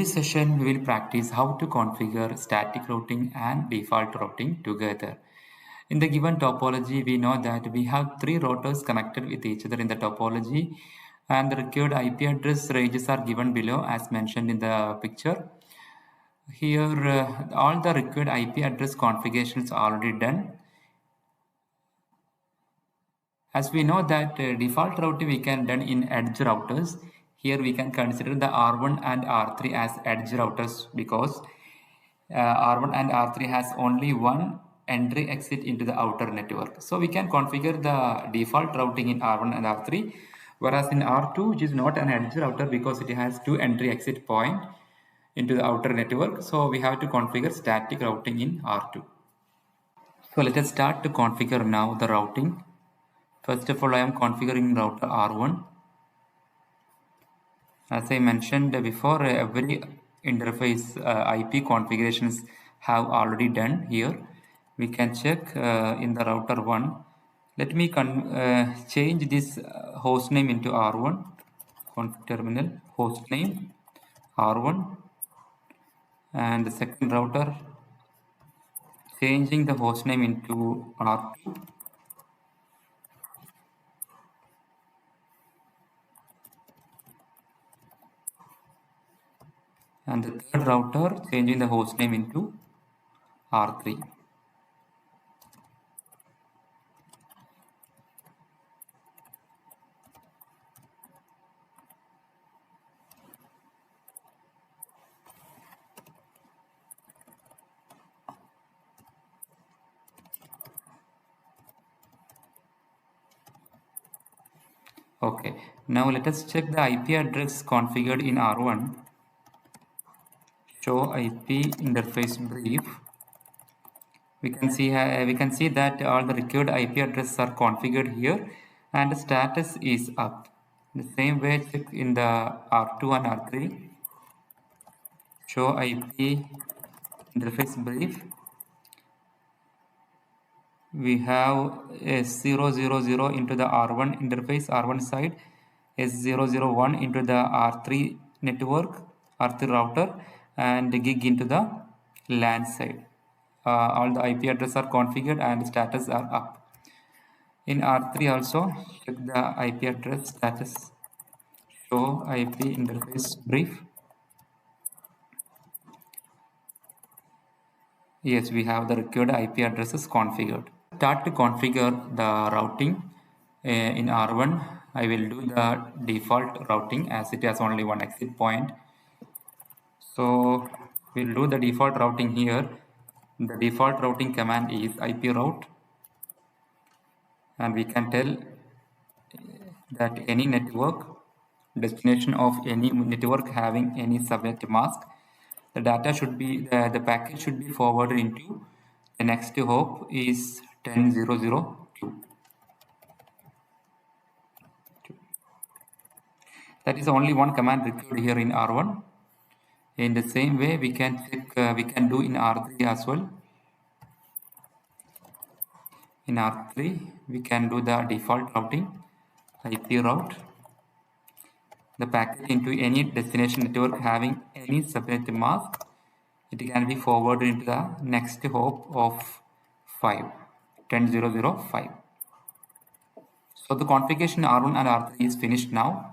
This session we will practice how to configure static routing and default routing together. In the given topology, we know that we have three routers connected with each other in the topology, and the required IP address ranges are given below as mentioned in the picture. Here, all the required IP address configurations are already done. As we know that default routing we can done in edge routers. Here we can consider the R1 and R3 as edge routers because R1 and R3 has only one entry exit into the outer network. So we can configure the default routing in R1 and R3, whereas in R2, which is not an edge router because it has two entry exit point into the outer network. So we have to configure static routing in R2. So let us start to configure now the routing. First of all, I am configuring router R1. As I mentioned before, every interface IP configurations have already done here. We can check in the router 1. Let me change this host name into R1. Config terminal host name R1, and the second router changing the host name into R2. And the third router changing the host name into R3. Okay, now let us check the IP address configured in R1. Show IP interface brief. We can see that all the required IP addresses are configured here, and the status is up. The same way, check in the R2 and R3. Show IP interface brief. We have S000 into the R1 interface, R1 side, S001 into the R3 network, R3 router, and the gig into the LAN side. All the IP addresses are configured and status are up. In R3 also, check the IP address status. Show IP interface brief. Yes, we have the required IP addresses configured. Start to configure the routing in R1. I will do the default routing as it has only one exit point. So we'll do the default routing here. The default routing command is iproute, and we can tell that any network destination of any network having any subnet mask, the data should be the packet should be forwarded into the next hop is 10.0.0.2. That is only one command required here in R1. In the same way, we can check, we can do in R3 as well. In R3, we can do the default routing, IP route, the packet into any destination network having any subnet mask. It can be forwarded into the next hop of 5, 10.0.0.5. So the configuration R1 and R3 is finished now.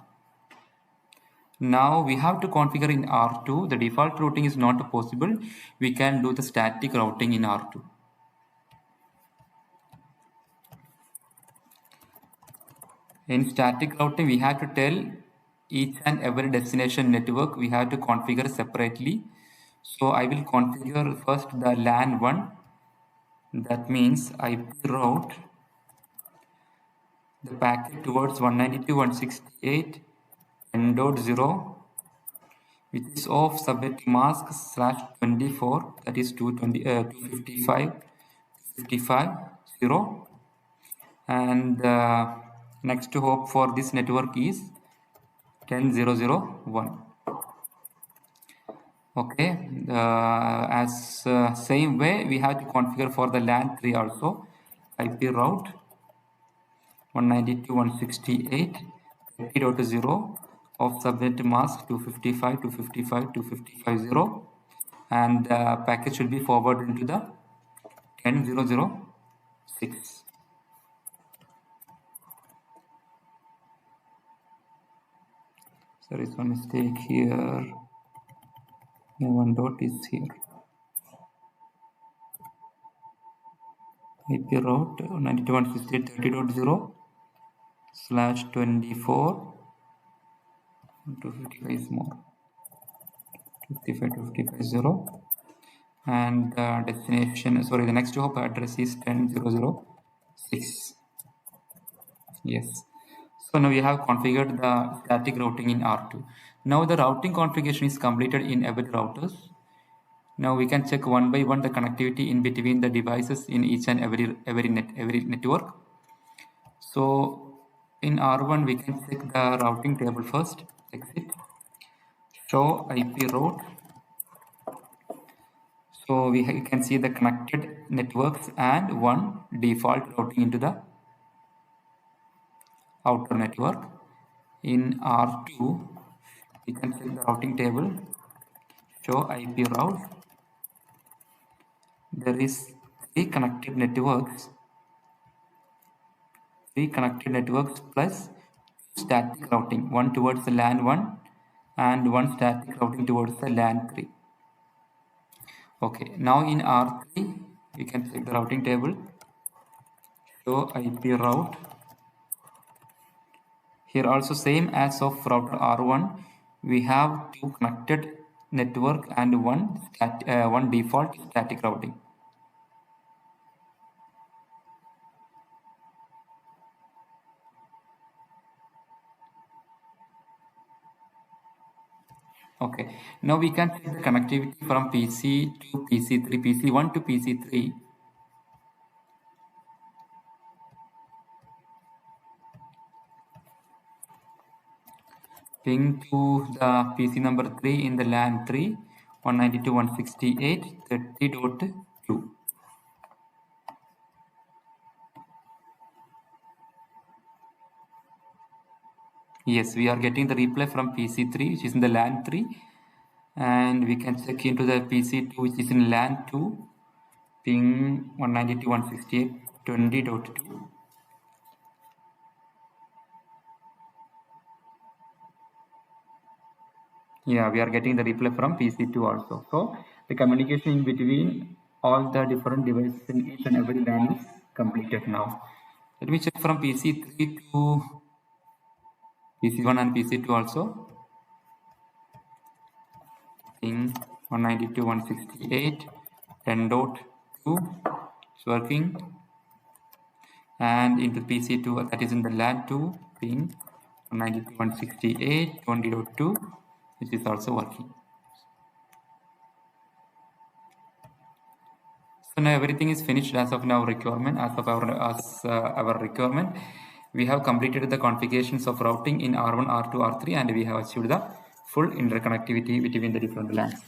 Now we have to configure in R2. The default routing is not possible. We can do the static routing in R2. In static routing, we have to tell each and every destination network we have to configure separately. So I will configure first the LAN 1. That means IP route the packet towards 192.168.10.0, which is of subnet mask /24, that is 255.0, and next hop for this network is 10.0.0.1. Okay, as same way we have to configure for the LAN 3 also. IP route 192.168.30.0 of subnet mask 255.255.255.0, and the packet should be forwarded into the 10.0.0.6. There is one mistake here. One dot is here. IP route 92.168.30.0/24. 255 is more. 55.255.0, and destination, sorry, the next hop address is 10.0.0.6. Yes. So now we have configured the static routing in R2. Now the routing configuration is completed in every routers. Now we can check one by one the connectivity in between the devices in each and every network. So in R1 we can check the routing table first. Exit. Show IP route. So we can see the connected networks and one default routing into the outer network. In R2 we can check the routing table. Show IP route. There is three connected networks plus static routing, one towards the LAN 1 and one static routing towards the LAN 3. Okay, now in R3 we can check the routing table. Show IP route. Here also same as of router R1, we have two connected network and one default static routing. Okay, now we can check the connectivity from PC to PC3, PC1 to PC3. Ping to the PC number 3 in the LAN 3, 192.168.30.2. Yes, we are getting the reply from PC3, which is in the LAN 3, and we can check into the PC2, which is in LAN 2, ping 192.168.20.2. Yeah, we are getting the reply from PC2 also. So the communication in between all the different devices in each and every LAN is completed now. Let me check from PC3 to PC1 and PC2 also. Ping 192.168.10.2 is working, and into PC2, that is in the LAN 2, ping 192.168.20.2, which is also working. So now everything is finished as of now requirement. As our requirement, we have completed the configurations of routing in R1, R2, R3, and we have achieved the full interconnectivity between the different LANs.